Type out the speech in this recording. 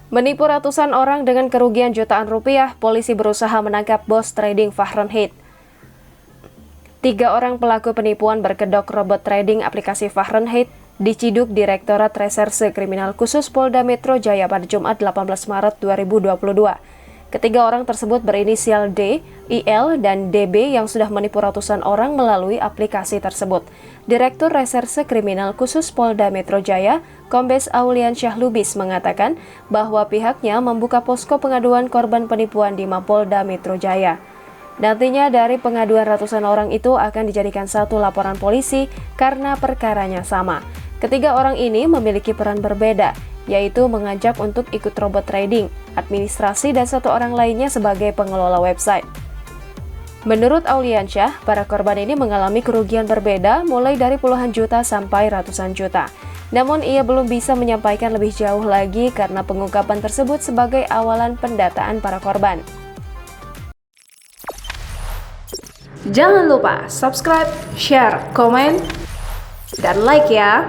Menipu ratusan orang dengan kerugian jutaan rupiah, polisi berusaha menangkap bos trading Fahrenheit. 3 orang pelaku penipuan berkedok robot trading aplikasi Fahrenheit diciduk Direktorat Reserse Kriminal Khusus Polda Metro Jaya pada Jumat 18 Maret 2022. Ketiga orang tersebut berinisial D, IL, dan DB yang sudah menipu ratusan orang melalui aplikasi tersebut. Direktur Reserse Kriminal Khusus Polda Metro Jaya, Kombes Aulian Syahlubis mengatakan bahwa pihaknya membuka posko pengaduan korban penipuan di Mapolda Metro Jaya. Nantinya dari pengaduan ratusan orang itu akan dijadikan satu laporan polisi karena perkaranya sama. Ketiga orang ini memiliki peran berbeda, yaitu mengajak untuk ikut robot trading, administrasi, dan satu orang lainnya sebagai pengelola website. Menurut Auliansyah, para korban ini mengalami kerugian berbeda mulai dari puluhan juta sampai ratusan juta. Namun ia belum bisa menyampaikan lebih jauh lagi karena pengungkapan tersebut sebagai awalan pendataan para korban. Jangan lupa subscribe, share, komen, dan like ya!